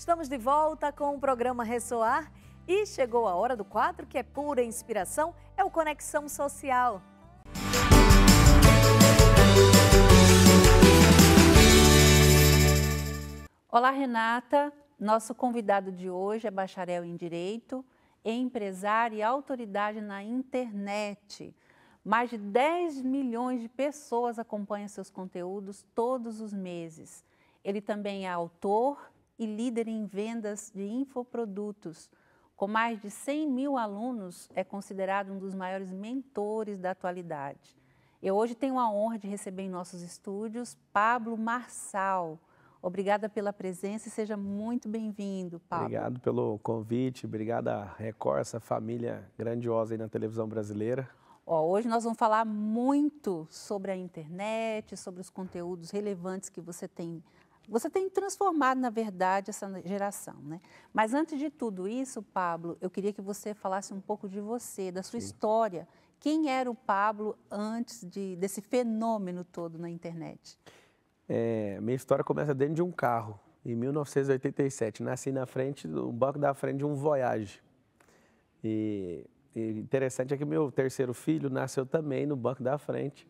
Estamos de volta com o programa Ressoar e chegou a hora do quadro que é pura inspiração, é o Conexão Social. Olá, Renata. Nosso convidado de hoje é bacharel em Direito, empresário e autoridade na internet. Mais de 10 milhões de pessoas acompanham seus conteúdos todos os meses. Ele também é autor e líder em vendas de infoprodutos. Com mais de 100 mil alunos, é considerado um dos maiores mentores da atualidade. Eu hoje tenho a honra de receber em nossos estúdios Pablo Marçal. Obrigada pela presença e seja muito bem-vindo, Pablo. Obrigado pelo convite, obrigada Record, essa família grandiosa aí na televisão brasileira. Hoje nós vamos falar muito sobre a internet, sobre os conteúdos relevantes que você tem transformado, na verdade, essa geração, né? Mas antes de tudo isso, Pablo, eu queria que você falasse um pouco de você, da sua história. Quem era o Pablo antes desse fenômeno todo na internet? Minha história começa dentro de um carro, em 1987. Nasci no banco da frente de um Voyage. E interessante é que meu terceiro filho nasceu também no banco da frente,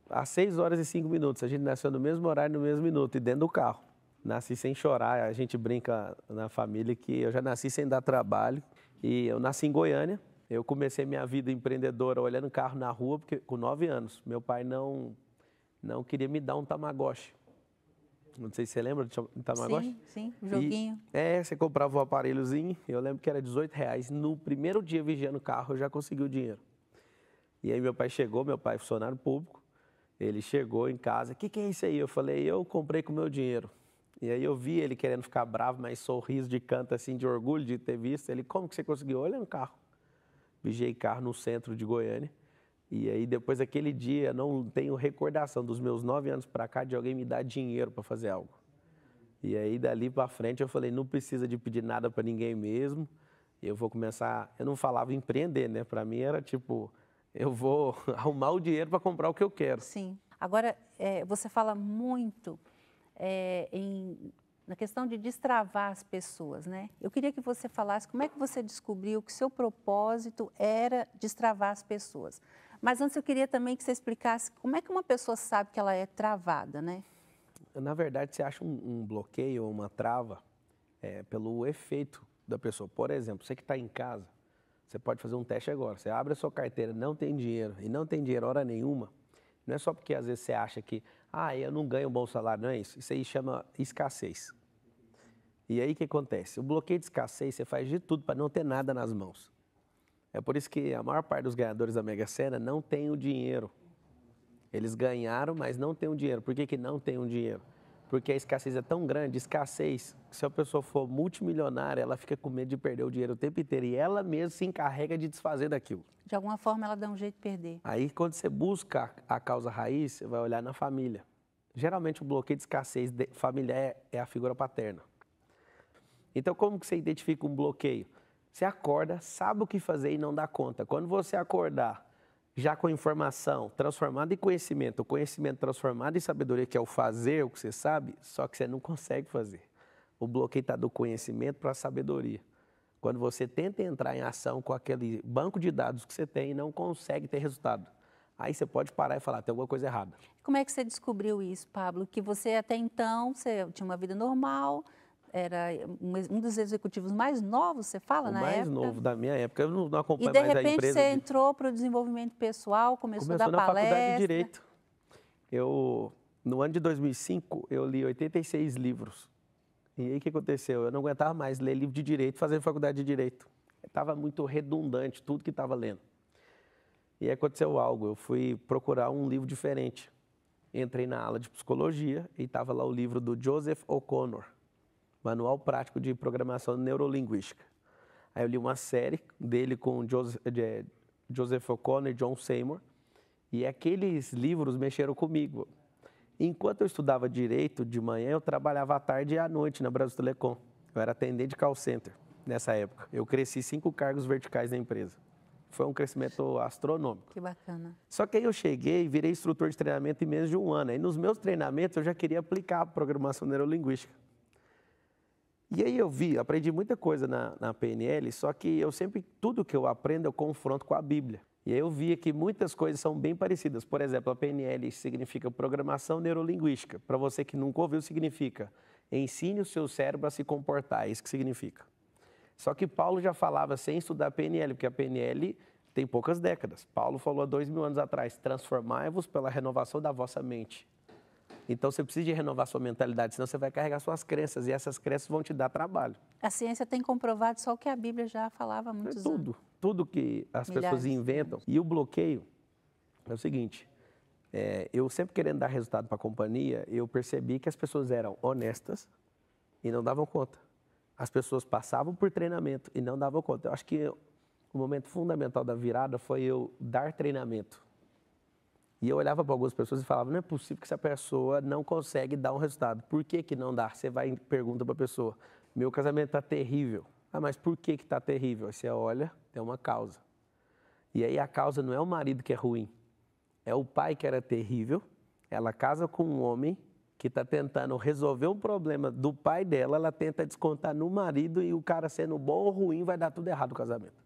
às 6 horas e 5 minutos. A gente nasceu no mesmo horário, no mesmo minuto, e dentro do carro. Nasci sem chorar, a gente brinca na família que eu já nasci sem dar trabalho. E eu nasci em Goiânia. Eu comecei minha vida empreendedora olhando carro na rua, porque com 9 anos. Meu pai não queria me dar um Tamagotchi. Não sei se você lembra do Tamagotchi? Sim, um joguinho. Você comprava um aparelhozinho, eu lembro que era R$18. No primeiro dia vigiando o carro, eu já consegui o dinheiro. E aí meu pai chegou, meu pai é funcionário público, ele chegou em casa, o que é isso aí? Eu falei, eu comprei com o meu dinheiro. E aí eu vi ele querendo ficar bravo, mas sorriso de canto, assim, de orgulho de ter visto. Ele, como que você conseguiu? Olha no carro. Vigiei carro no centro de Goiânia. E aí, depois daquele dia, não tenho recordação dos meus 9 anos para cá de alguém me dar dinheiro para fazer algo. E aí, dali para frente, eu falei, não precisa de pedir nada para ninguém mesmo. Eu vou começar... Eu não falava empreender, né? Para mim era tipo, eu vou arrumar o dinheiro para comprar o que eu quero. Sim. Agora, você fala muito na questão de destravar as pessoas, né? Eu queria que você falasse como é que você descobriu que seu propósito era destravar as pessoas. Mas antes eu queria também que você explicasse como é que uma pessoa sabe que ela é travada, né? Na verdade, você acha um bloqueio ou uma trava pelo efeito da pessoa. Por exemplo, você que está em casa, você pode fazer um teste agora. Você abre a sua carteira, não tem dinheiro, e não tem dinheiro hora nenhuma. Não é só porque às vezes você acha que, eu não ganho um bom salário, não é isso. Isso aí chama escassez. E aí o que acontece? O bloqueio de escassez, você faz de tudo para não ter nada nas mãos. É por isso que a maior parte dos ganhadores da Mega Sena não tem o dinheiro. Eles ganharam, mas não tem o dinheiro. Por que não tem o dinheiro? Porque a escassez é tão grande, escassez, que se a pessoa for multimilionária, ela fica com medo de perder o dinheiro o tempo inteiro e ela mesma se encarrega de desfazer daquilo. De alguma forma ela dá um jeito de perder. Aí quando você busca a causa raiz, você vai olhar na família. Geralmente o bloqueio de escassez familiar é a figura paterna. Então como que você identifica um bloqueio? Você acorda, sabe o que fazer e não dá conta. Quando você acordar já com informação transformada em conhecimento, o conhecimento transformado em sabedoria, que é o fazer o que você sabe, só que você não consegue fazer. O bloqueio está do conhecimento para a sabedoria. Quando você tenta entrar em ação com aquele banco de dados que você tem e não consegue ter resultado, aí você pode parar e falar, tem alguma coisa errada. Como é que você descobriu isso, Pablo? Que você até então, você tinha uma vida normal, era um dos executivos mais novos, você fala, na época? O mais novo da minha época, eu não acompanho mais a empresa. E de repente você entrou para o desenvolvimento pessoal, começou a dar palestra. Na faculdade de Direito. No ano de 2005, eu li 86 livros. E aí o que aconteceu? Eu não aguentava mais ler livro de Direito, fazer faculdade de Direito. Estava muito redundante tudo que estava lendo. E aí aconteceu algo, eu fui procurar um livro diferente. Entrei na aula de Psicologia e estava lá o livro do Joseph O'Connor, Manual Prático de Programação Neurolinguística. Aí eu li uma série dele com Joseph O'Connor e John Seymour, e aqueles livros mexeram comigo. Enquanto eu estudava Direito de manhã, eu trabalhava à tarde e à noite na Brasil Telecom. Eu era atendente de call center nessa época. Eu cresci 5 cargos verticais na empresa. Foi um crescimento astronômico. Que bacana. Só que aí eu cheguei e virei instrutor de treinamento em menos de um ano. Aí nos meus treinamentos eu já queria aplicar a programação neurolinguística. E aí aprendi muita coisa na PNL, só que tudo que eu aprendo eu confronto com a Bíblia. E aí eu via que muitas coisas são bem parecidas. Por exemplo, a PNL significa Programação Neurolinguística. Para você que nunca ouviu, significa ensine o seu cérebro a se comportar, é isso que significa. Só que Paulo já falava sem estudar PNL, porque a PNL tem poucas décadas. Paulo falou há 2000 anos atrás, transformai-vos pela renovação da vossa mente. Então você precisa de renovar sua mentalidade, senão você vai carregar suas crenças e essas crenças vão te dar trabalho. A ciência tem comprovado só o que a Bíblia já falava há muitos anos. Tudo que as pessoas inventam. E o bloqueio é o seguinte, eu sempre querendo dar resultado para a companhia, eu percebi que as pessoas eram honestas e não davam conta. As pessoas passavam por treinamento e não davam conta. Eu acho que o momento fundamental da virada foi eu dar treinamento. E eu olhava para algumas pessoas e falava, não é possível que essa pessoa não consegue dar um resultado. Por que que não dá? Você vai e pergunta para a pessoa, meu casamento está terrível. Ah, mas por que que está terrível? Aí você olha, tem uma causa. E aí a causa não é o marido que é ruim, é o pai que era terrível. Ela casa com um homem que está tentando resolver um problema do pai dela, ela tenta descontar no marido e o cara sendo bom ou ruim vai dar tudo errado no casamento.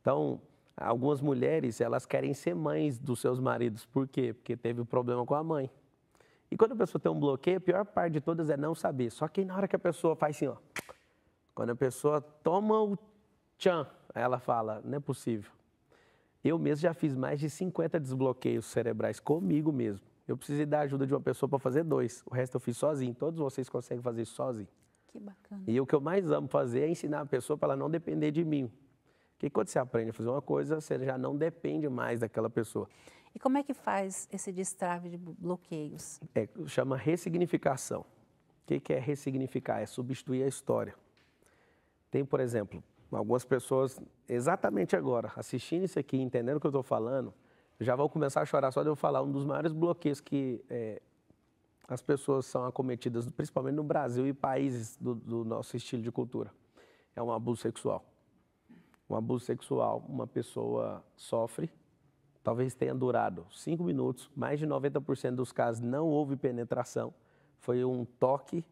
Então, algumas mulheres, elas querem ser mães dos seus maridos. Por quê? Porque teve um problema com a mãe. E quando a pessoa tem um bloqueio, a pior parte de todas é não saber. Só que na hora que a pessoa faz assim, ó, quando a pessoa toma o tchan, aí ela fala, não é possível. Eu mesmo já fiz mais de 50 desbloqueios cerebrais comigo mesmo. Eu precisei da ajuda de uma pessoa para fazer 2. O resto eu fiz sozinho. Todos vocês conseguem fazer isso sozinho. Que bacana. E o que eu mais amo fazer é ensinar a pessoa para ela não depender de mim. Porque quando você aprende a fazer uma coisa, você já não depende mais daquela pessoa. E como é que faz esse destrave de bloqueios? Chama ressignificação. O que é ressignificar? É substituir a história. Tem, por exemplo, algumas pessoas, exatamente agora, assistindo isso aqui, entendendo o que eu estou falando, já vão começar a chorar só de eu falar. Um dos maiores bloqueios que as pessoas são acometidas, principalmente no Brasil e países do nosso estilo de cultura, é um abuso sexual. Um abuso sexual, uma pessoa sofre, talvez tenha durado 5 minutos, mais de 90% dos casos não houve penetração, foi um toque,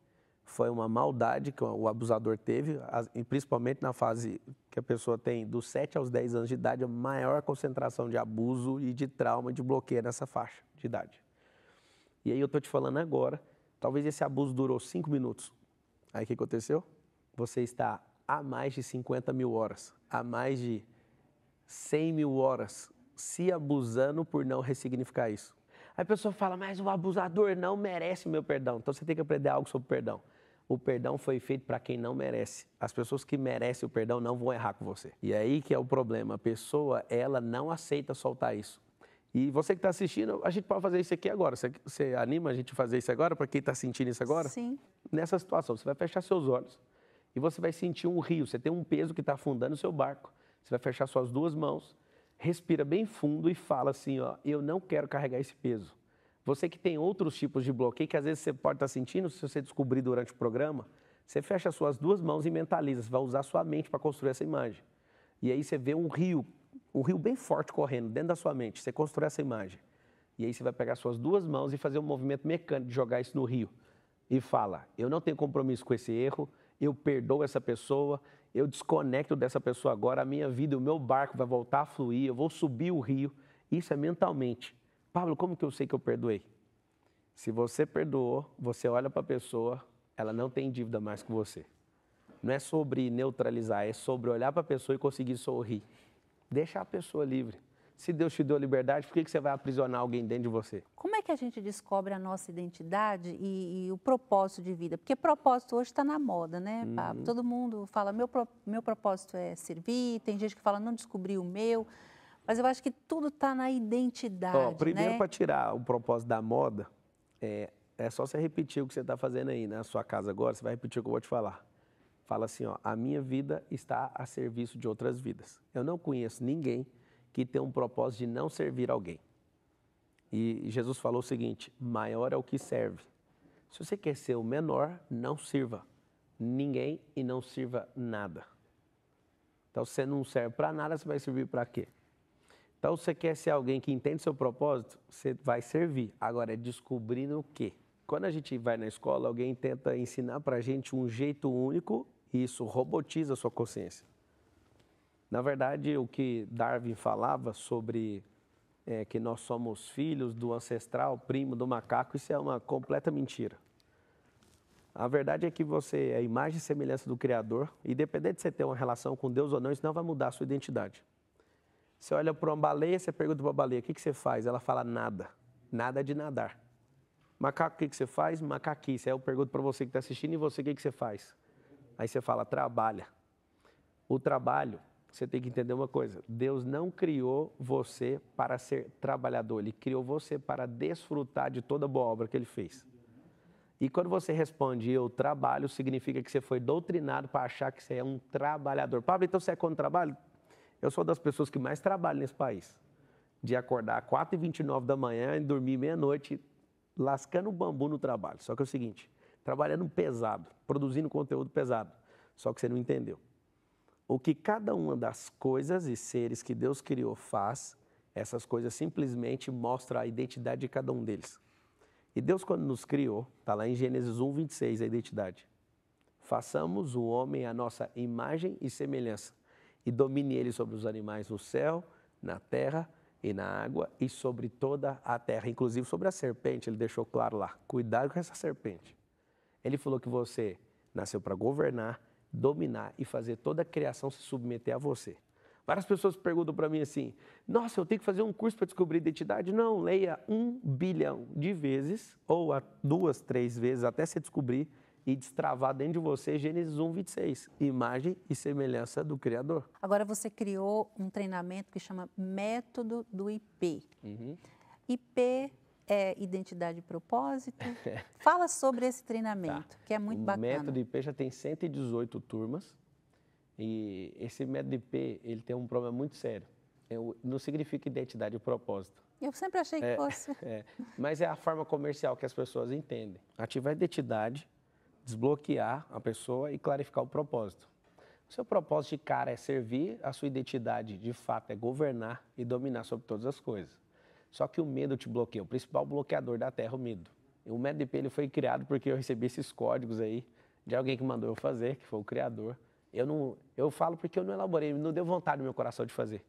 foi uma maldade que o abusador teve, e principalmente na fase que a pessoa tem dos 7 aos 10 anos de idade, a maior concentração de abuso e de trauma, de bloqueio nessa faixa de idade. E aí eu estou te falando agora, talvez esse abuso durou 5 minutos. Aí o que aconteceu? Você está há mais de 50 mil horas, há mais de 100 mil horas se abusando por não ressignificar isso. Aí a pessoa fala, mas o abusador não merece o meu perdão. Então você tem que aprender algo sobre perdão. O perdão foi feito para quem não merece. As pessoas que merecem o perdão não vão errar com você. E aí que é o problema. A pessoa, ela não aceita soltar isso. E você que está assistindo, a gente pode fazer isso aqui agora. Você anima a gente a fazer isso agora, para quem está sentindo isso agora? Sim. Nessa situação, você vai fechar seus olhos e você vai sentir um rio. Você tem um peso que está afundando o seu barco. Você vai fechar suas 2 mãos, respira bem fundo e fala assim, ó, eu não quero carregar esse peso. Você que tem outros tipos de bloqueio, que às vezes você pode estar sentindo, se você descobrir durante o programa, você fecha suas 2 mãos e mentaliza, você vai usar sua mente para construir essa imagem. E aí você vê um rio bem forte correndo dentro da sua mente, você constrói essa imagem. E aí você vai pegar suas 2 mãos e fazer um movimento mecânico de jogar isso no rio. E fala, eu não tenho compromisso com esse erro, eu perdoo essa pessoa, eu desconecto dessa pessoa agora, a minha vida, o meu barco vai voltar a fluir, eu vou subir o rio. Isso é mentalmente. Pablo, como que eu sei que eu perdoei? Se você perdoou, você olha para a pessoa, ela não tem dívida mais com você. Não é sobre neutralizar, é sobre olhar para a pessoa e conseguir sorrir. Deixar a pessoa livre. Se Deus te deu liberdade, por que você vai aprisionar alguém dentro de você? Como é que a gente descobre a nossa identidade e o propósito de vida? Porque propósito hoje está na moda, né, Pablo? Todo mundo fala, meu propósito é servir, tem gente que fala, não descobri o meu. Mas eu acho que tudo está na identidade, primeiro, né? para tirar o propósito da moda, é só você repetir o que você está fazendo aí na sua casa agora, você vai repetir o que eu vou te falar. Fala assim, ó, a minha vida está a serviço de outras vidas. Eu não conheço ninguém que tem um propósito de não servir alguém. E Jesus falou o seguinte, maior é o que serve. Se você quer ser o menor, não sirva ninguém e não sirva nada. Então, se você não serve para nada, você vai servir para quê? Então, se você quer ser alguém que entende seu propósito, você vai servir. Agora, é descobrindo o quê? quando a gente vai na escola, alguém tenta ensinar para a gente um jeito único e isso robotiza a sua consciência. Na verdade, o que Darwin falava sobre que nós somos filhos do ancestral, primo do macaco, isso é uma completa mentira. A verdade é que você é a imagem e semelhança do Criador, e independente de você ter uma relação com Deus ou não, isso não vai mudar a sua identidade. Você olha para uma baleia, você pergunta para a baleia, o que você faz? Ela fala nada, nada de nadar. Macaco, o que você faz? Macaquice. Aí eu pergunto para você que está assistindo, e você, o que você faz? Aí você fala, trabalha. O trabalho, você tem que entender uma coisa, Deus não criou você para ser trabalhador, Ele criou você para desfrutar de toda boa obra que Ele fez. E quando você responde, eu trabalho, significa que você foi doutrinado para achar que você é um trabalhador. Pablo, então você é contra o trabalho? Eu sou das pessoas que mais trabalham nesse país. De acordar às 4h29 da manhã e dormir meia-noite, lascando o bambu no trabalho. Só que é o seguinte, trabalhando pesado, produzindo conteúdo pesado. Só que você não entendeu. O que cada uma das coisas e seres que Deus criou faz, essas coisas simplesmente mostram a identidade de cada um deles. E Deus, quando nos criou, está lá em Gênesis 1:26, a identidade. Façamos o homem à nossa imagem e semelhança, e domine ele sobre os animais no céu, na terra e na água, e sobre toda a terra, inclusive sobre a serpente, ele deixou claro lá, cuidado com essa serpente. Ele falou que você nasceu para governar, dominar e fazer toda a criação se submeter a você. Várias pessoas perguntam para mim assim, nossa, eu tenho que fazer um curso para descobrir identidade? Não, leia 1 bilhão de vezes, ou 2, 3 vezes, até você descobrir e destravar dentro de você Gênesis 1:26, imagem e semelhança do Criador. Agora você criou um treinamento que chama Método do IP. IP é identidade e propósito. Fala sobre esse treinamento, que é muito bacana. O método IP já tem 118 turmas. E esse método IP, ele tem um problema muito sério. Não significa identidade e propósito. Eu sempre achei que fosse. Mas é a forma comercial que as pessoas entendem. Ativar a identidade, desbloquear a pessoa e clarificar o propósito. O seu propósito de cara é servir, a sua identidade de fato é governar e dominar sobre todas as coisas. Só que o medo te bloqueia. O principal bloqueador da Terra é o medo. E o método IP ele foi criado porque eu recebi esses códigos aí de alguém que mandou eu fazer, que foi o criador. Eu falo porque eu não elaborei, não deu vontade no meu coração de fazer.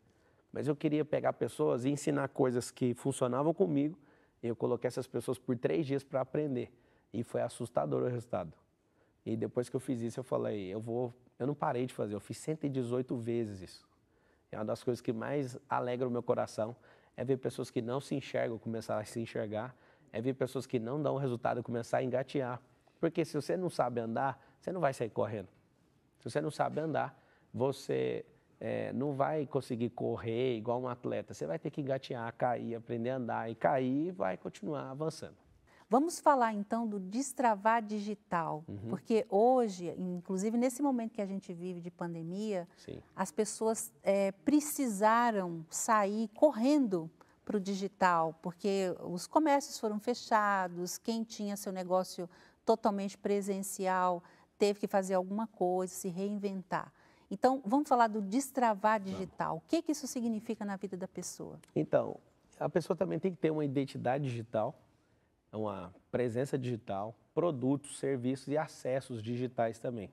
Mas eu queria pegar pessoas e ensinar coisas que funcionavam comigo. E eu coloquei essas pessoas por 3 dias para aprender. E foi assustador o resultado. E depois que eu fiz isso, eu falei, eu não parei de fazer, eu fiz 118 vezes isso. É uma das coisas que mais alegra o meu coração, é ver pessoas que não se enxergam começar a se enxergar, é ver pessoas que não dão resultado começar a engatear. Porque se você não sabe andar, você não vai sair correndo. Se você não sabe andar, você não vai conseguir correr igual um atleta. Você vai ter que engatear, cair, aprender a andar e cair e vai continuar avançando. Vamos falar então do destravar digital, porque hoje, inclusive nesse momento que a gente vive de pandemia, Sim. as pessoas precisaram sair correndo para o digital, porque os comércios foram fechados, quem tinha seu negócio totalmente presencial teve que fazer alguma coisa, se reinventar. Então, vamos falar do destravar digital. O que isso significa na vida da pessoa? Então, a pessoa também tem que ter uma identidade digital, uma presença digital, produtos, serviços e acessos digitais também.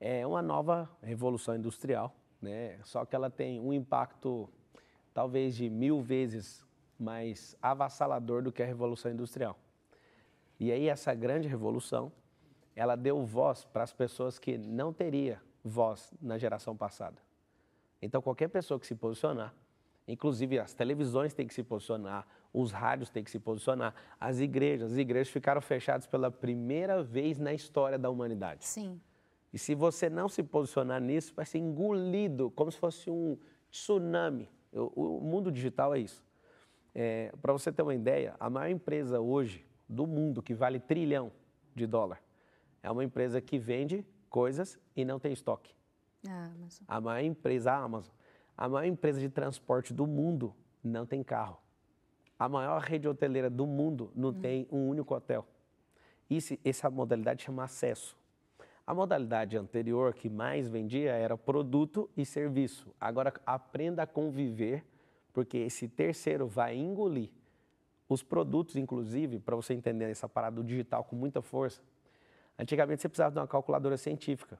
É uma nova revolução industrial, né? Só que ela tem um impacto talvez de 1000 vezes mais avassalador do que a revolução industrial. E aí essa grande revolução, ela deu voz para as pessoas que não teriam voz na geração passada. Então qualquer pessoa que se posicionar, inclusive as televisões têm que se posicionar, os rádios têm que se posicionar, as igrejas ficaram fechadas pela primeira vez na história da humanidade. Sim. E se você não se posicionar nisso, vai ser engolido, como se fosse um tsunami. O mundo digital é isso. Para você ter uma ideia, a maior empresa hoje do mundo, que vale $1 trilhão, é uma empresa que vende coisas e não tem estoque. A maior empresa, a Amazon. A maior empresa de transporte do mundo não tem carro. A maior rede hoteleira do mundo não tem um único hotel. Essa modalidade chama acesso. A modalidade anterior que mais vendia era produto e serviço. Agora aprenda a conviver, porque esse terceiro vai engolir Os produtos, inclusive, para você entender essa parada do digital com muita força, antigamente você precisava de uma calculadora científica.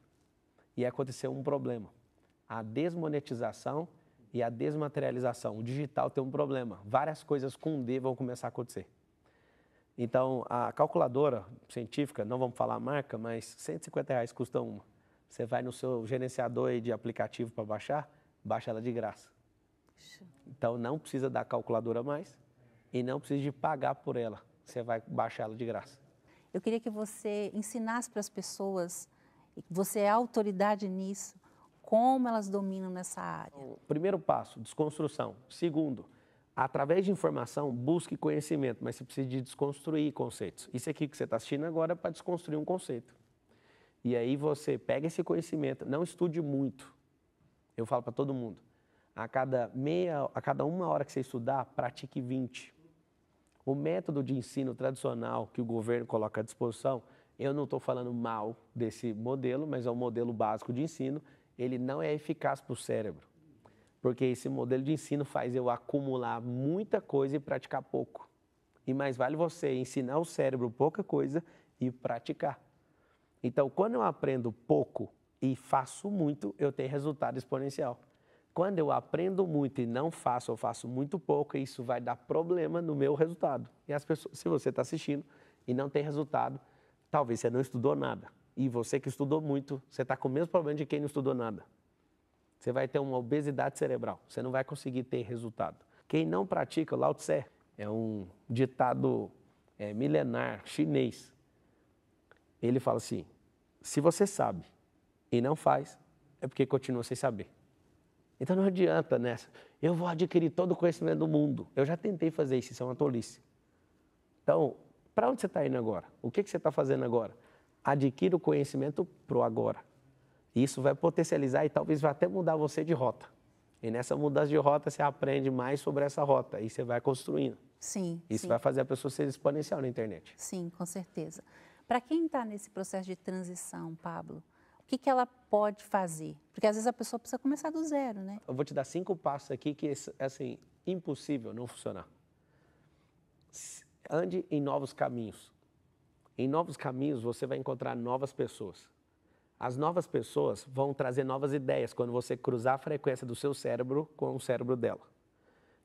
E aconteceu um problema. A desmonetização e a desmaterialização. O digital tem um problema. Várias coisas com D vão começar a acontecer. Então, a calculadora científica, não vamos falar a marca, mas R$ 150 custa uma. Você vai no seu gerenciador aí de aplicativo para baixar, baixa ela de graça. Então, não precisa da calculadora mais e não precisa de pagar por ela. Você vai baixar ela de graça. Eu queria que você ensinasse para as pessoas, você é autoridade nisso, como elas dominam nessa área. Primeiro passo, desconstrução. Segundo, através de informação, busque conhecimento, mas você precisa de desconstruir conceitos. Isso aqui que você está assistindo agora é para desconstruir um conceito. E aí você pega esse conhecimento, não estude muito. Eu falo para todo mundo, a cada 1 hora que você estudar, pratique 20. O método de ensino tradicional que o governo coloca à disposição, eu não estou falando mal desse modelo, mas é um modelo básico de ensino, ele não é eficaz para o cérebro. Porque esse modelo de ensino faz eu acumular muita coisa e praticar pouco. E mais vale você ensinar o cérebro pouca coisa e praticar. Então, quando eu aprendo pouco e faço muito, eu tenho resultado exponencial. Quando eu aprendo muito e não faço, eu faço muito pouco, isso vai dar problema no meu resultado. E as pessoas, se você está assistindo e não tem resultado, talvez você não estudou nada. E você que estudou muito, você está com o mesmo problema de quem não estudou nada. Você vai ter uma obesidade cerebral, você não vai conseguir ter resultado. Quem não pratica, Lao Tse, é um ditado milenar chinês. Ele fala assim, se você sabe e não faz, é porque continua sem saber. Então não adianta nessa, eu vou adquirir todo o conhecimento do mundo. Eu já tentei fazer isso é uma tolice. Então, para onde você está indo agora? O que você está fazendo agora? Adquira o conhecimento pro agora. Isso vai potencializar e talvez vá até mudar você de rota. E nessa mudança de rota, você aprende mais sobre essa rota e você vai construindo. Sim. Isso vai fazer a pessoa ser exponencial na internet. Sim, com certeza. Para quem está nesse processo de transição, Pablo, o que ela pode fazer? Porque às vezes a pessoa precisa começar do zero, né? Eu vou te dar 5 passos aqui que é assim, impossível não funcionar. Ande em novos caminhos. Em novos caminhos você vai encontrar novas pessoas. As novas pessoas vão trazer novas ideias quando você cruzar a frequência do seu cérebro com o cérebro dela.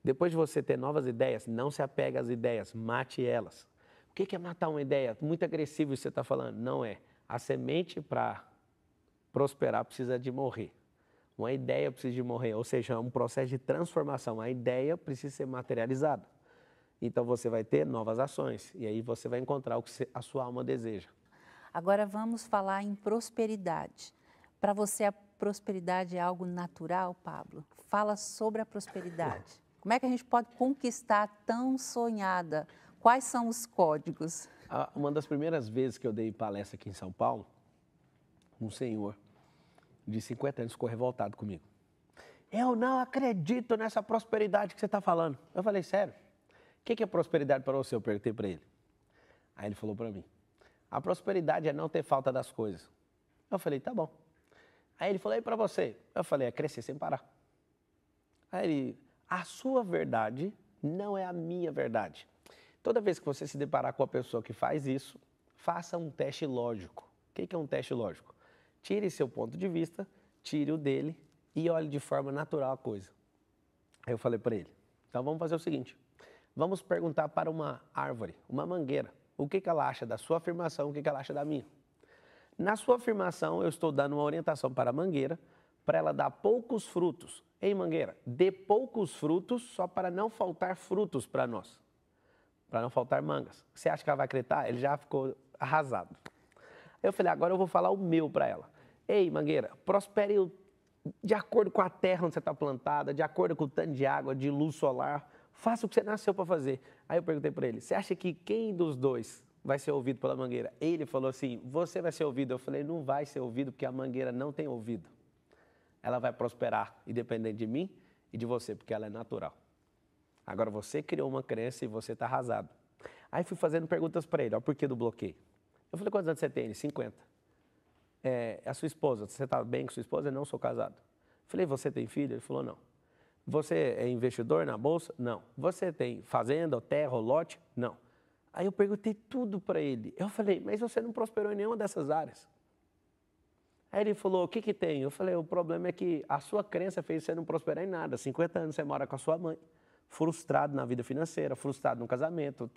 Depois de você ter novas ideias, não se apegue às ideias, mate elas. O que é matar uma ideia? Muito agressivo isso que você está falando. Não é. A semente para prosperar precisa de morrer. Uma ideia precisa de morrer, ou seja, é um processo de transformação. A ideia precisa ser materializada. Então você vai ter novas ações e aí você vai encontrar o que a sua alma deseja. Agora vamos falar em prosperidade. Para você a prosperidade é algo natural, Pablo? Fala sobre a prosperidade. Como é que a gente pode conquistar a tão sonhada? Quais são os códigos? Uma das primeiras vezes que eu dei palestra aqui em São Paulo, um senhor de 50 anos ficou revoltado comigo. Eu não acredito nessa prosperidade que você está falando. Eu falei, sério? O que é prosperidade para você? Eu perguntei para ele. Aí ele falou para mim, a prosperidade é não ter falta das coisas. Eu falei, tá bom. Aí ele falou, e para você? Eu falei, é crescer sem parar. Aí ele, a sua verdade não é a minha verdade. Toda vez que você se deparar com a pessoa que faz isso, faça um teste lógico. O que é um teste lógico? Tire seu ponto de vista, tire o dele e olhe de forma natural a coisa. Aí eu falei para ele, então vamos fazer o seguinte, vamos perguntar para uma árvore, uma mangueira, o que ela acha da sua afirmação, o que ela acha da minha. Na sua afirmação, eu estou dando uma orientação para a mangueira, para ela dar poucos frutos. Ei, mangueira, dê poucos frutos só para não faltar frutos para nós. Para não faltar mangas. Você acha que ela vai acreditar? Ele já ficou arrasado. Eu falei, agora eu vou falar o meu para ela. Ei, mangueira, prospere de acordo com a terra onde você está plantada, de acordo com o tanto de água, de luz solar. Faça o que você nasceu para fazer. Aí eu perguntei para ele, você acha que quem dos dois vai ser ouvido pela mangueira? Ele falou assim, você vai ser ouvido. Eu falei, não vai ser ouvido porque a mangueira não tem ouvido. Ela vai prosperar independente de mim e de você, porque ela é natural. Agora você criou uma crença e você está arrasado. Aí fui fazendo perguntas para ele, ó, por que do bloqueio? Eu falei, quantos anos você tem? Ele, 50. A sua esposa, você está bem com sua esposa? Eu não sou casado. Eu falei, você tem filho? Ele falou, não. Eu Você é investidor na bolsa? Não. Você tem fazenda, terra, lote? Não. Aí eu perguntei tudo para ele. Eu falei, mas você não prosperou em nenhuma dessas áreas. Aí ele falou, o que que tem? Eu falei, o problema é que a sua crença fez você não prosperar em nada. 50 anos você mora com a sua mãe, frustrado na vida financeira, frustrado no casamento,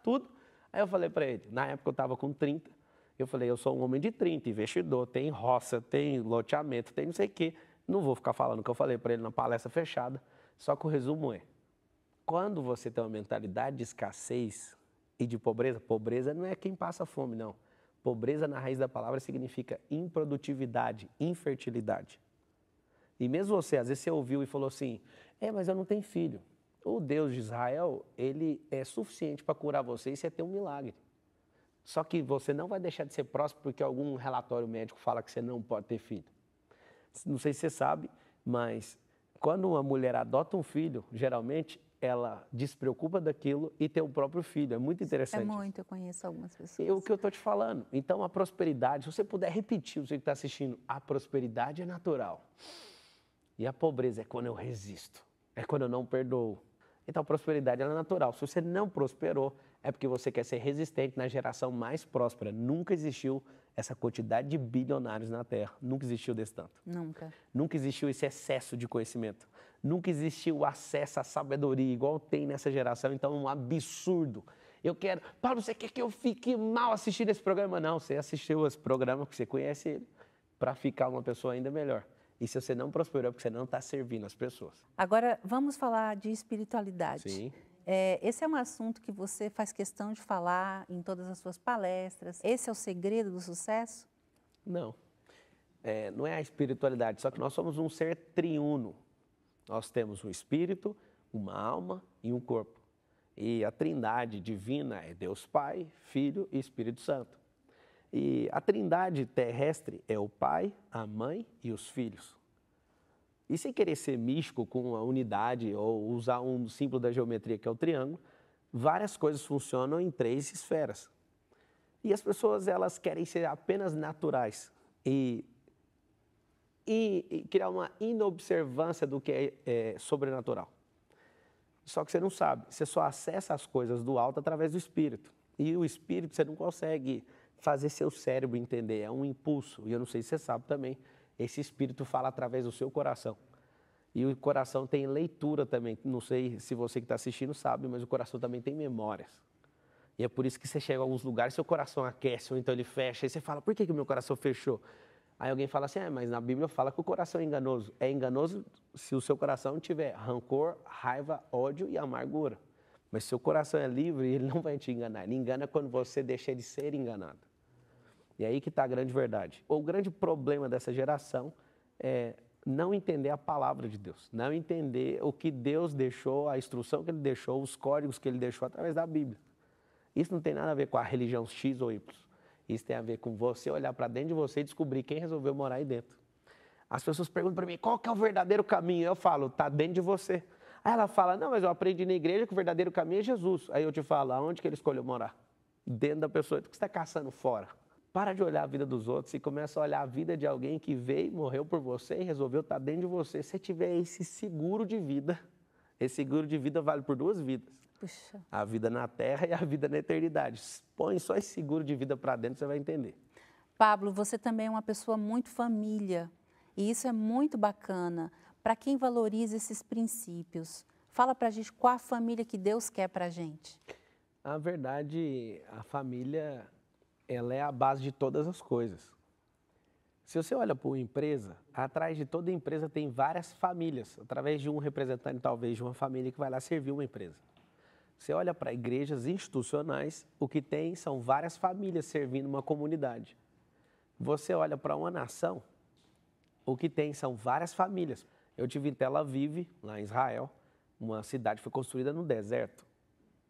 tudo. Aí eu falei para ele, na época eu estava com 30, eu falei, eu sou um homem de 30, investidor, tem roça, tem loteamento, tem não sei o quê. Não vou ficar falando o que eu falei para ele na palestra fechada, só que o resumo é, quando você tem uma mentalidade de escassez e de pobreza, pobreza não é quem passa fome, não. Pobreza, na raiz da palavra, significa improdutividade, infertilidade. E mesmo você, às vezes você ouviu e falou assim, mas eu não tenho filho. O Deus de Israel, ele é suficiente para curar você e você ter um milagre. Só que você não vai deixar de ser próspero porque algum relatório médico fala que você não pode ter filho. Não sei se você sabe, mas quando uma mulher adota um filho, geralmente ela despreocupa daquilo e tem o próprio filho. É muito interessante. É muito, eu conheço algumas pessoas. É o que eu estou te falando. Então, a prosperidade, se você puder repetir, você que está assistindo, a prosperidade é natural. E a pobreza é quando eu resisto, é quando eu não perdoo. Então, a prosperidade ela é natural. Se você não prosperou, é porque você quer ser resistente na geração mais próspera. Nunca existiu essa quantidade de bilionários na Terra. Nunca existiu desse tanto. Nunca. Nunca existiu esse excesso de conhecimento. Nunca existiu o acesso à sabedoria igual tem nessa geração. Então, é um absurdo. Eu quero... Paulo, você quer que eu fique mal assistindo esse programa? Não, você assistiu esse programa, porque você conhece ele, para ficar uma pessoa ainda melhor. E se você não prosperou, é porque você não está servindo as pessoas. Agora, vamos falar de espiritualidade. Sim. Esse é um assunto que você faz questão de falar em todas as suas palestras. Esse é o segredo do sucesso? Não. Não é a espiritualidade, só que nós somos um ser triuno. Nós temos um espírito, uma alma e um corpo. E a trindade divina é Deus Pai, Filho e Espírito Santo. E a trindade terrestre é o Pai, a Mãe e os filhos. E sem querer ser místico com a unidade ou usar um símbolo da geometria que é o triângulo, várias coisas funcionam em 3 esferas. E as pessoas elas querem ser apenas naturais e criar uma inobservância do que é sobrenatural. Só que você não sabe, você só acessa as coisas do alto através do espírito. E o espírito você não consegue fazer seu cérebro entender, é um impulso. E eu não sei se você sabe também, esse espírito fala através do seu coração. E o coração tem leitura também. Não sei se você que está assistindo sabe, mas o coração também tem memórias. E é por isso que você chega a alguns lugares, seu coração aquece, ou então ele fecha. E você fala, por que o meu coração fechou? Aí alguém fala assim, mas na Bíblia fala que o coração é enganoso. É enganoso se o seu coração tiver rancor, raiva, ódio e amargura. Mas se o seu coração é livre, ele não vai te enganar. Ele engana quando você deixa de ser enganado. E aí que está a grande verdade. O grande problema dessa geração é não entender a palavra de Deus, não entender o que Deus deixou, a instrução que Ele deixou, os códigos que Ele deixou através da Bíblia. Isso não tem nada a ver com a religião X ou Y. Isso tem a ver com você olhar para dentro de você e descobrir quem resolveu morar aí dentro. As pessoas perguntam para mim, qual que é o verdadeiro caminho? Eu falo, está dentro de você. Aí ela fala, não, mas eu aprendi na igreja que o verdadeiro caminho é Jesus. Aí eu te falo, aonde que Ele escolheu morar? Dentro da pessoa. Então, o que você está caçando fora? Para de olhar a vida dos outros e começa a olhar a vida de alguém que veio, morreu por você e resolveu estar dentro de você. Se você tiver esse seguro de vida, esse seguro de vida vale por 2 vidas. Puxa. A vida na terra e a vida na eternidade. Põe só esse seguro de vida para dentro, você vai entender. Pablo, você também é uma pessoa muito família e isso é muito bacana. Para quem valoriza esses princípios, fala para a gente qual a família que Deus quer para a gente. Na verdade, a família, ela é a base de todas as coisas. Se você olha para uma empresa, atrás de toda empresa tem várias famílias, através de um representante, talvez, de uma família que vai lá servir uma empresa. Você olha para igrejas institucionais, o que tem são várias famílias servindo uma comunidade. Você olha para uma nação, o que tem são várias famílias. Eu tive em Tel Aviv, lá em Israel, uma cidade que foi construída no deserto.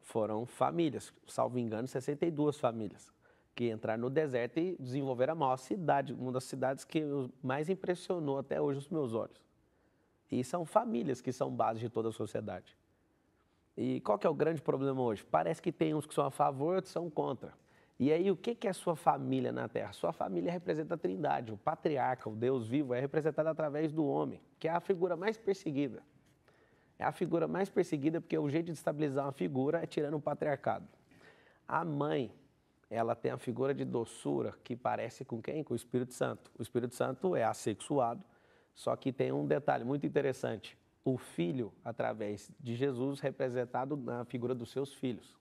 Foram famílias, salvo engano, 62 famílias, que entraram no deserto e desenvolveram a maior cidade, uma das cidades que mais impressionou até hoje os meus olhos. E são famílias que são base de toda a sociedade. E qual que é o grande problema hoje? Parece que tem uns que são a favor e outros são contra. E aí, o que é a sua família na Terra? Sua família representa a Trindade. O patriarca, o Deus vivo, é representado através do homem, que é a figura mais perseguida. É a figura mais perseguida porque o jeito de estabilizar uma figura é tirando o patriarcado. A mãe, ela tem a figura de doçura que parece com quem? Com o Espírito Santo. O Espírito Santo é assexuado, só que tem um detalhe muito interessante. O filho, através de Jesus, representado na figura dos seus filhos.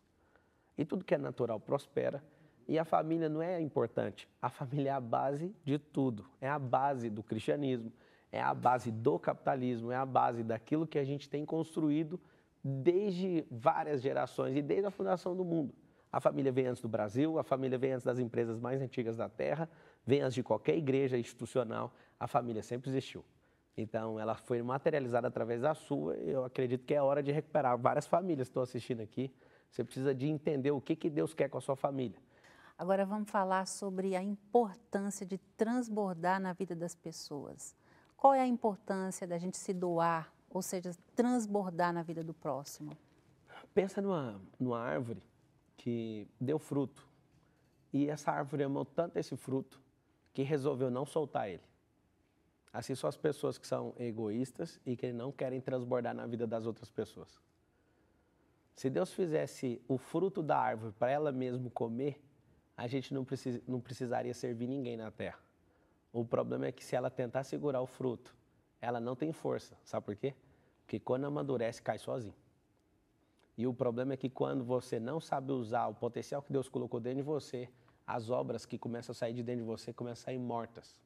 E tudo que é natural prospera. E a família não é importante. A família é a base de tudo. É a base do cristianismo, é a base do capitalismo, é a base daquilo que a gente tem construído desde várias gerações e desde a fundação do mundo. A família vem antes do Brasil, a família vem antes das empresas mais antigas da Terra, vem antes de qualquer igreja institucional. A família sempre existiu. Então, ela foi materializada através da sua e eu acredito que é hora de recuperar. Várias famílias estão assistindo aqui. Você precisa de entender o que Deus quer com a sua família. Agora vamos falar sobre a importância de transbordar na vida das pessoas. Qual é a importância da gente se doar, ou seja, transbordar na vida do próximo? Pensa numa árvore que deu fruto e essa árvore amou tanto esse fruto que resolveu não soltar ele. Assim são as pessoas que são egoístas e que não querem transbordar na vida das outras pessoas. Se Deus fizesse o fruto da árvore para ela mesma comer, a gente não precisaria servir ninguém na terra. O problema é que se ela tentar segurar o fruto, ela não tem força. Sabe por quê? Porque quando amadurece, cai sozinho. E o problema é que quando você não sabe usar o potencial que Deus colocou dentro de você, as obras que começam a sair de dentro de você começam a sair mortas.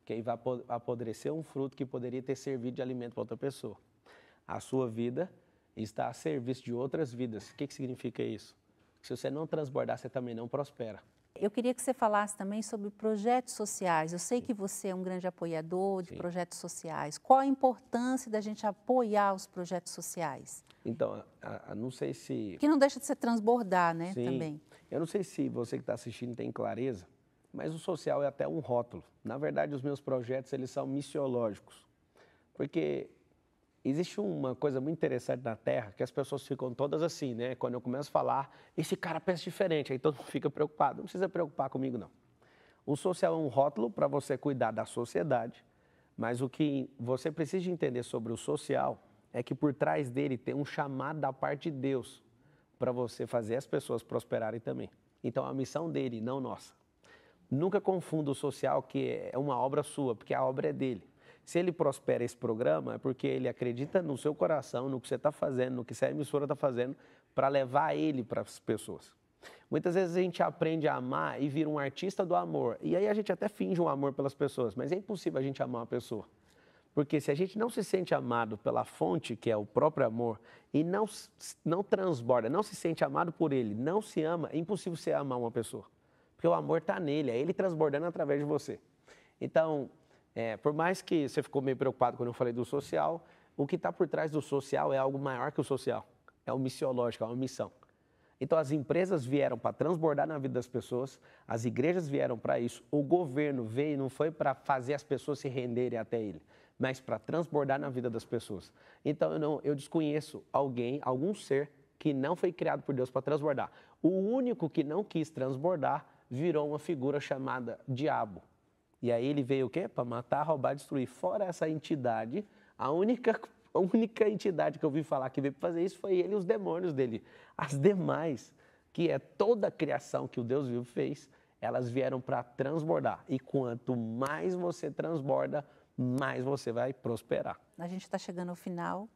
Que aí vai apodrecer um fruto que poderia ter servido de alimento para outra pessoa. A sua vida está a serviço de outras vidas. O que significa isso? Se você não transbordar, você também não prospera. Eu queria que você falasse também sobre projetos sociais. Eu sei que você é um grande apoiador de projetos sociais. Qual a importância da gente apoiar os projetos sociais? Então, não sei se... Que não deixa de ser transbordar, né, Sim. também. Eu não sei se você que está assistindo tem clareza, mas o social é até um rótulo. Na verdade, os meus projetos, eles são missiológicos. Porque existe uma coisa muito interessante na Terra, que as pessoas ficam todas assim, né? Quando eu começo a falar, esse cara pensa diferente, aí todo mundo fica preocupado. Não precisa preocupar comigo, não. O social é um rótulo para você cuidar da sociedade, mas o que você precisa entender sobre o social é que por trás dele tem um chamado da parte de Deus para você fazer as pessoas prosperarem também. Então, a missão dele, não nossa. Nunca confunda o social, que é uma obra sua, porque a obra é dele. Se ele prospera esse programa, é porque ele acredita no seu coração, no que você está fazendo, no que essa emissora está fazendo, para levar ele para as pessoas. Muitas vezes a gente aprende a amar e vira um artista do amor. E aí a gente até finge um amor pelas pessoas, mas é impossível a gente amar uma pessoa. Porque se a gente não se sente amado pela fonte, que é o próprio amor, e não transborda, não se sente amado por ele, não se ama, é impossível você amar uma pessoa. Porque o amor está nele, é ele transbordando através de você. Então, por mais que você ficou meio preocupado quando eu falei do social, o que está por trás do social é algo maior que o social. É o missiológico, é uma missão. Então, as empresas vieram para transbordar na vida das pessoas, as igrejas vieram para isso, o governo veio não foi para fazer as pessoas se renderem até ele, mas para transbordar na vida das pessoas. Então, eu desconheço algum ser que não foi criado por Deus para transbordar. O único que não quis transbordar virou uma figura chamada diabo. E aí ele veio o quê? Para matar, roubar, destruir. Fora essa entidade, a única entidade que eu ouvi falar que veio para fazer isso foi ele e os demônios dele. As demais, que é toda a criação que o Deus vivo fez, elas vieram para transbordar. E quanto mais você transborda, mais você vai prosperar. A gente está chegando ao final,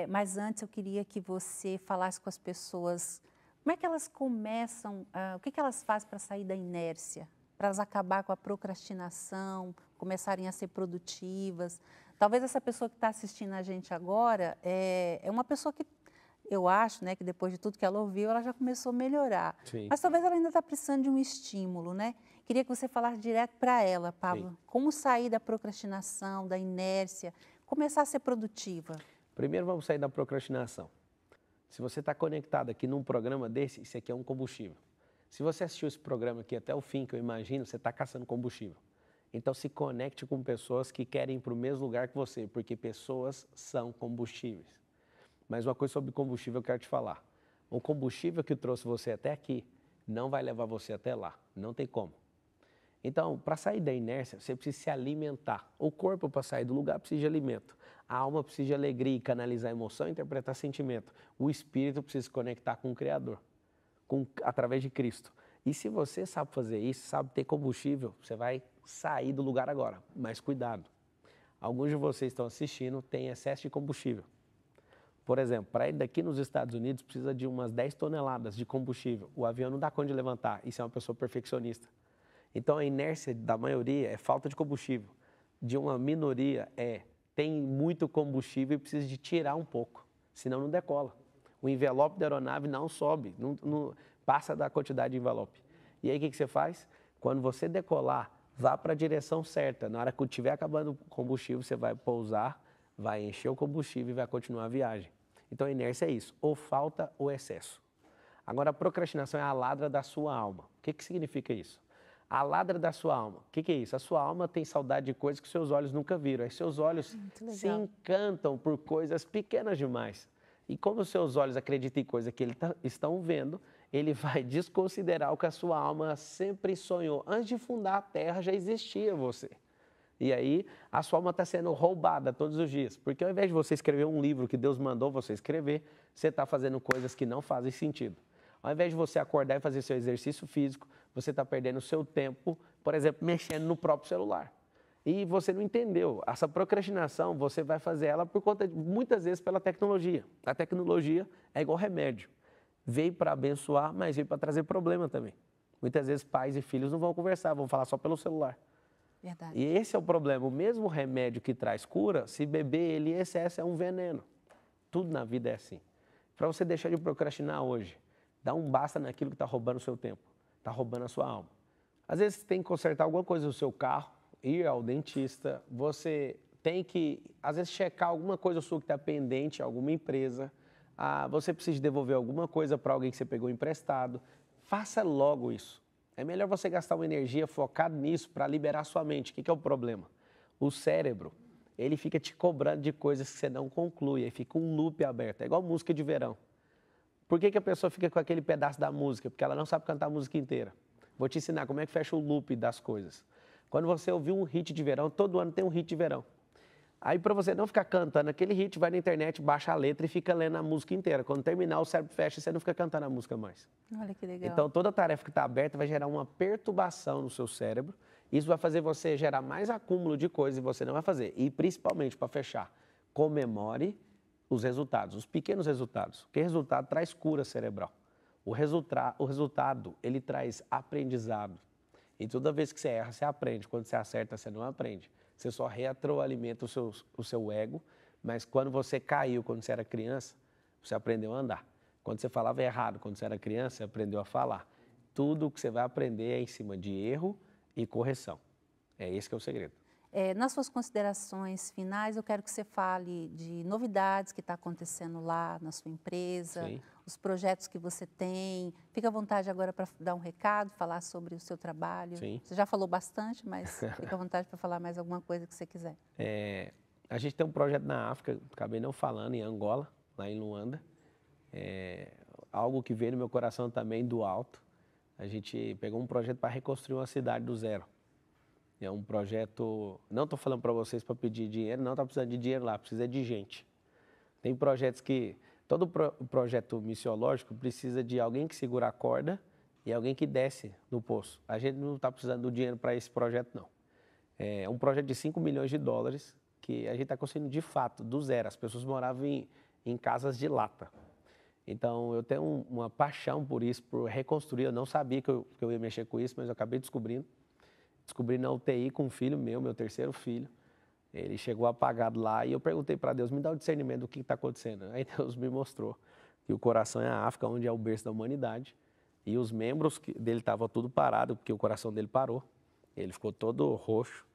mas antes eu queria que você falasse com as pessoas como é que elas começam, o que elas fazem para sair da inércia, para elas acabar com a procrastinação, começarem a ser produtivas. Talvez essa pessoa que está assistindo a gente agora é uma pessoa que eu acho, né, que depois de tudo que ela ouviu, ela já começou a melhorar. Sim. Mas talvez ela ainda está precisando de um estímulo, né? Queria que você falasse direto para ela, Pablo. Sim. Como sair da procrastinação, da inércia, começar a ser produtiva? Primeiro vamos sair da procrastinação. Se você está conectado aqui num programa desse, isso aqui é um combustível. Se você assistiu esse programa aqui até o fim, que eu imagino, você está caçando combustível. Então se conecte com pessoas que querem ir para o mesmo lugar que você, porque pessoas são combustíveis. Mas uma coisa sobre combustível eu quero te falar. O combustível que trouxe você até aqui não vai levar você até lá. Não tem como. Então, para sair da inércia, você precisa se alimentar. O corpo, para sair do lugar, precisa de alimento. A alma precisa de alegria e canalizar emoção e interpretar sentimento. O espírito precisa se conectar com o Criador, através de Cristo. E se você sabe fazer isso, sabe ter combustível, você vai sair do lugar agora. Mas cuidado. Alguns de vocês estão assistindo têm excesso de combustível. Por exemplo, para ir daqui nos Estados Unidos, precisa de umas 10 toneladas de combustível. O avião não dá conta de levantar. Isso é uma pessoa perfeccionista. Então, a inércia da maioria é falta de combustível. De uma minoria tem muito combustível e precisa de tirar um pouco, senão não decola. O envelope da aeronave não sobe, não passa da quantidade de envelope. E aí, o que você faz? Quando você decolar, vá para a direção certa. Na hora que estiver acabando o combustível, você vai pousar, vai encher o combustível e vai continuar a viagem. Então, a inércia é isso, ou falta ou excesso. Agora, a procrastinação é a ladra da sua alma. O que significa isso? A ladra da sua alma. O que é isso? A sua alma tem saudade de coisas que seus olhos nunca viram. Aí seus olhos se encantam por coisas pequenas demais. E como os seus olhos acreditam em coisas que eles estão vendo, ele vai desconsiderar o que a sua alma sempre sonhou. Antes de fundar a terra, já existia você. E aí, a sua alma está sendo roubada todos os dias. Porque ao invés de você escrever um livro que Deus mandou você escrever, você está fazendo coisas que não fazem sentido. Ao invés de você acordar e fazer seu exercício físico, você está perdendo o seu tempo, por exemplo, mexendo no próprio celular. E você não entendeu. Essa procrastinação, você vai fazer ela por conta, muitas vezes, pela tecnologia. A tecnologia é igual remédio. Veio para abençoar, mas veio para trazer problema também. Muitas vezes pais e filhos não vão conversar, vão falar só pelo celular. Verdade. E esse é o problema. O mesmo remédio que traz cura, se beber ele em excesso, é um veneno. Tudo na vida é assim. Para você deixar de procrastinar hoje, dá um basta naquilo que está roubando o seu tempo, está roubando a sua alma. Às vezes você tem que consertar alguma coisa no seu carro, ir ao dentista, você tem que, às vezes, checar alguma coisa sua que está pendente, alguma empresa, você precisa devolver alguma coisa para alguém que você pegou emprestado. Faça logo isso. É melhor você gastar uma energia focada nisso para liberar sua mente. O que é o problema? O cérebro, ele fica te cobrando de coisas que você não conclui, aí fica um loop aberto, é igual música de verão. Por que a pessoa fica com aquele pedaço da música? Porque ela não sabe cantar a música inteira. Vou te ensinar como é que fecha o loop das coisas. Quando você ouvir um hit de verão, todo ano tem um hit de verão. Aí, para você não ficar cantando aquele hit, vai na internet, baixa a letra e fica lendo a música inteira. Quando terminar, o cérebro fecha e você não fica cantando a música mais. Olha que legal. Então, toda tarefa que está aberta vai gerar uma perturbação no seu cérebro. Isso vai fazer você gerar mais acúmulo de coisas e você não vai fazer. E, principalmente, para fechar, comemore os resultados, os pequenos resultados. Porque resultado traz cura cerebral. O resultado, ele traz aprendizado. E toda vez que você erra, você aprende. Quando você acerta, você não aprende. Você só retroalimenta o seu ego, mas quando você caiu, quando você era criança, você aprendeu a andar. Quando você falava errado, quando você era criança, você aprendeu a falar. Tudo que você vai aprender é em cima de erro e correção. É esse que é o segredo. Nas suas considerações finais, eu quero que você fale de novidades que está acontecendo lá na sua empresa, Sim. os projetos que você tem. Fica à vontade agora para dar um recado, falar sobre o seu trabalho. Sim. Você já falou bastante, mas fica à vontade para falar mais alguma coisa que você quiser. A gente tem um projeto na África, acabei não falando, em Angola, lá em Luanda. Algo que veio no meu coração também do alto. A gente pegou um projeto para reconstruir uma cidade do zero. É um projeto, não estou falando para vocês para pedir dinheiro, não está precisando de dinheiro lá, precisa de gente. Tem projetos que, todo projeto missiológico precisa de alguém que segura a corda e alguém que desce no poço. A gente não está precisando do dinheiro para esse projeto, não. É um projeto de 5 milhões de dólares que a gente está conseguindo de fato, do zero. As pessoas moravam em casas de lata. Então, eu tenho uma paixão por isso, por reconstruir. Eu não sabia que eu ia mexer com isso, mas eu acabei descobrindo. Descobri na UTI com um filho meu terceiro filho. Ele chegou apagado lá e eu perguntei para Deus, me dá o discernimento do que está acontecendo. Aí Deus me mostrou que o coração é a África, onde é o berço da humanidade. E os membros dele estavam tudo parado, porque o coração dele parou. Ele ficou todo roxo.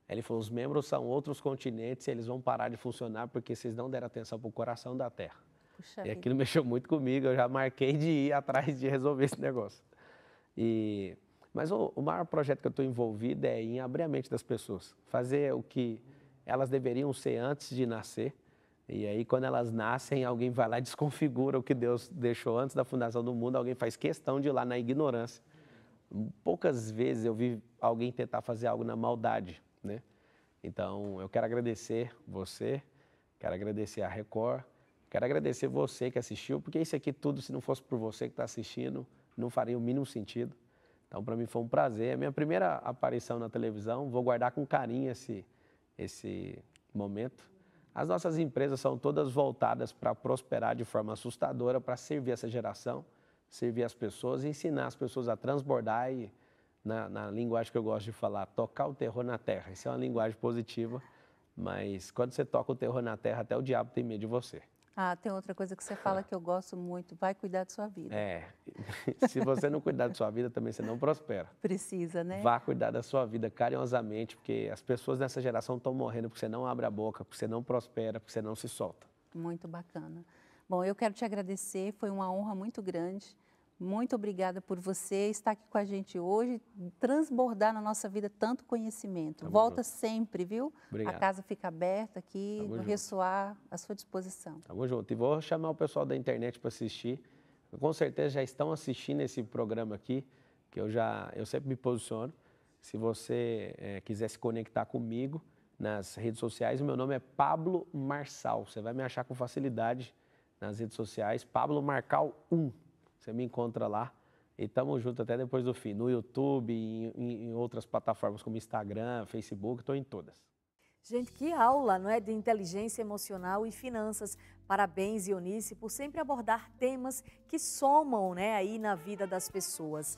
Ele falou, os membros são outros continentes e eles vão parar de funcionar porque vocês não deram atenção para o coração da Terra. Puxa E aquilo mexeu muito comigo, eu já marquei de ir atrás de resolver esse negócio. Mas o maior projeto que eu estou envolvido é em abrir a mente das pessoas, fazer o que elas deveriam ser antes de nascer. E aí, quando elas nascem, alguém vai lá e desconfigura o que Deus deixou antes da fundação do mundo, alguém faz questão de ir lá na ignorância. Poucas vezes eu vi alguém tentar fazer algo na maldade, né? Então, eu quero agradecer você, quero agradecer a Record, quero agradecer você que assistiu, porque isso aqui tudo, se não fosse por você que está assistindo, não faria o mínimo sentido. Então, para mim foi um prazer. É a minha primeira aparição na televisão, vou guardar com carinho esse momento. As nossas empresas são todas voltadas para prosperar de forma assustadora, para servir essa geração, servir as pessoas, ensinar as pessoas a transbordar e, na linguagem que eu gosto de falar, tocar o terror na terra. Isso é uma linguagem positiva, mas quando você toca o terror na terra, até o diabo tem medo de você. Ah, tem outra coisa que você fala que eu gosto muito, vai cuidar de sua vida. Se você não cuidar da sua vida, também você não prospera. Precisa, né? Vá cuidar da sua vida carinhosamente, porque as pessoas nessa geração estão morrendo porque você não abre a boca, porque você não prospera, porque você não se solta. Muito bacana. Bom, eu quero te agradecer, foi uma honra muito grande. Muito obrigada por você estar aqui com a gente hoje, transbordar na nossa vida tanto conhecimento. Volta sempre, viu? Obrigado. A casa fica aberta aqui, no Ressoar, à sua disposição. Tamo junto. E vou chamar o pessoal da internet para assistir. Com certeza já estão assistindo esse programa aqui, que eu sempre me posiciono. Se você quiser se conectar comigo nas redes sociais, o meu nome é Pablo Marçal. Você vai me achar com facilidade nas redes sociais, Pablo Marçal 1. Você me encontra lá e tamo junto até depois do fim. No YouTube, em outras plataformas como Instagram, Facebook, estou em todas. Gente, que aula, não é? De inteligência emocional e finanças. Parabéns, Ionice, por sempre abordar temas que somam, né, aí na vida das pessoas.